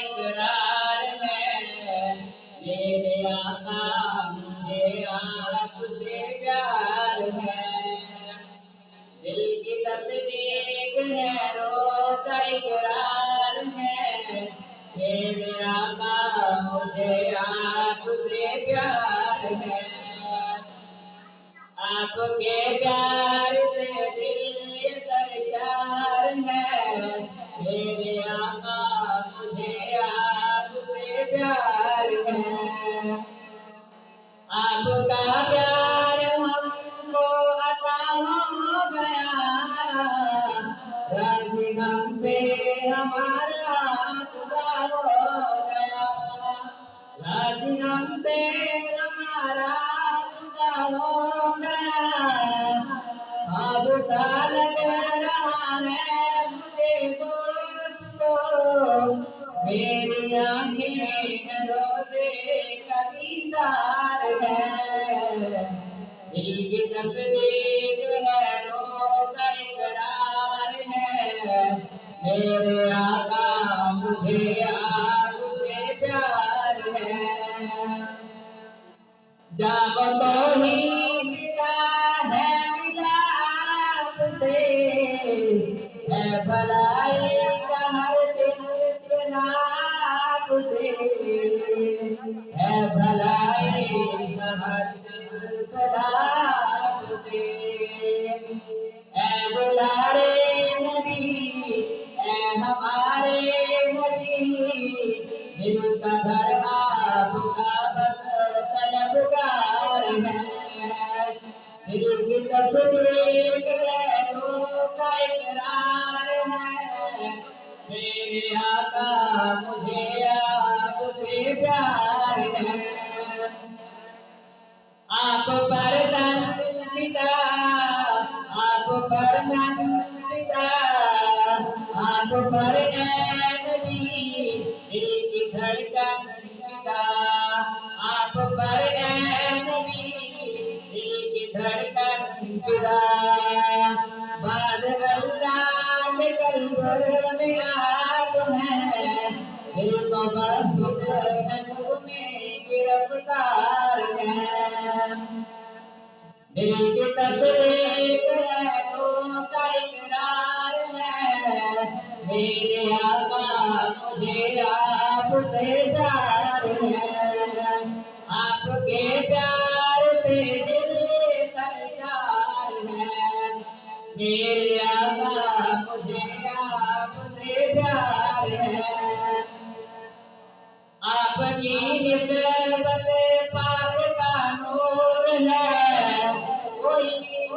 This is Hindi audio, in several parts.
इकरार है, मेरे आका मुझे आपसे प्यार है। दिल की तस्दीक है, रो का इकरार है, मेरे आका मुझे आपसे प्यार है। आपके प्यार से दिल सरशार है, मेरे आका मुझे आपसे प्यार है। आपका प्यार हमको अता हो गया, राज़ी गम से हमारा खुदा हो गया, राज़ी गम से हमारा खुदा हो गया। अब सा लग रहा है मुझे दोस्तों, मेरी आँखें रोज़े का दीदार है। दिल की तस्दीक है, रो का इकरार है, मेरे आका मुझे आपसे प्यार है। जब तो ही मिला मिला आपसे, है भलाई का हर सिलसिला आपसे, है भलाई का हर सिलसिला आपसे। ऐ दुलारे नबी, ऐ हमारे नबी, दिल का घर आपका बस तलबगार है। दिल की तस्दीक है, रो का इकरार है, मेरे आका मुझे आपसे प्यार है। आप पर तन फिदा, आप पर मन फिदा, आप पर ऐ नबी दिल की धड़कन फिदा, आप पर ऐ नबी दिल की धड़कन फिदा। बाद अल्लाह के कल्ब में आप हैं, दिल को बहुत नगों में गिरफ्तार है। दिल की तस्दीक है, रो का इकरार है, मेरे आका मुझे आपसे प्यार है। आपके प्यार से दिल सरशार है, मेरे आका मुझे आपसे प्यार है। आपकी निस्बत पाक का नूर है, कोई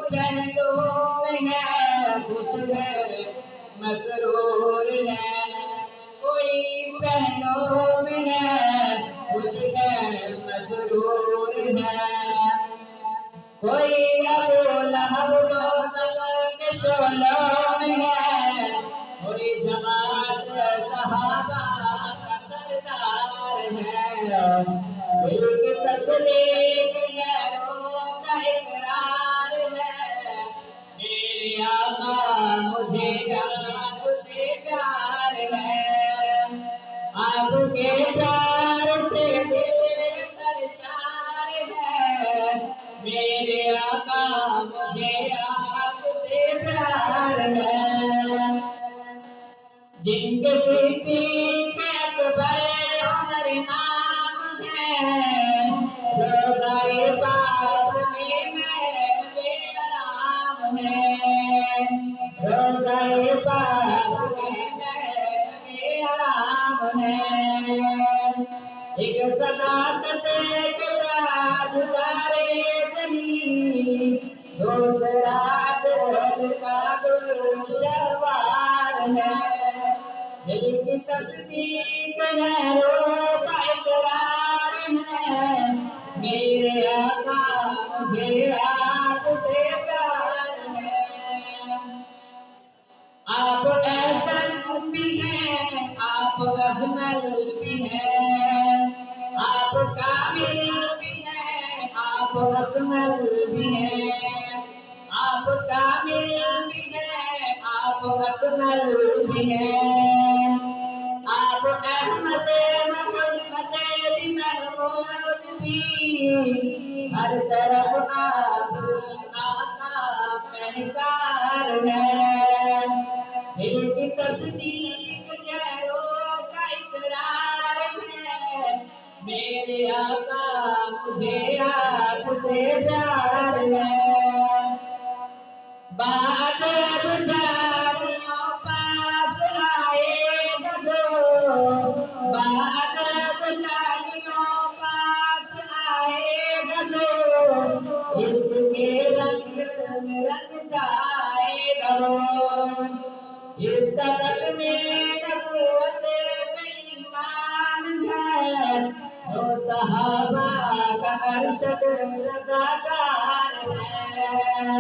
पहलुओं में है खुश है मसरूर है, कोई पहलुओं में है खुश है मसरूर है। कोई अबू लहब दोज़ख के शोलों में है, कोई जमात सहाबा का सरदार है। दिल की तस्दीक है, रो का इकरार है, मेरे आका मुझे आपसे प्यार है। आपके प्यार से दिल सरशार है, मेरे आका मुझे आपसे प्यार है। जिनके सिद्दीक़ अकबर उमर नाम है, रोज़ाए पाक में महफ़िल आराम है, रोज़ाए पाक में महफ़िल आराम है। एक सदाकत के ताजदारे जली, दूसरा अदल का गुलशवार है। दिल की तस्दीक है, रो का इकरार है, मेरे आका मुझे आपसे प्यार है। आप एहसन भी हैं, आप अजमल भी हैं, आप कामिल भी हैं, आप अकमल भी हैं, आप कामिल भी हैं, आप अकमल भी हैं। आप अहमद की हर तरफ आका महकार है। दिल की तस्दीक गैरों का इकरार है, मेरे आका मुझे आपसे प्यार है। बात अब जानियों पास आएगा जो, बात अब जानियों पास आएगा जो, इश्क के रंग में रंग जाएगा वो। इस तलक में नबूवत में ईमान है, जो सहाबा का अरशद रज़ाकार है।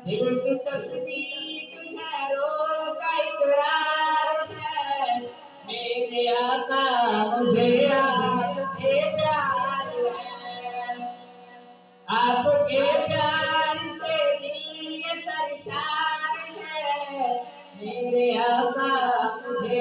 दिल की तस्दीक है, रो का इकरार है, मेरे आका मुझे आपसे प्यार है। आपके प्यार से दिल ये सरशार है, मेरे आका मुझे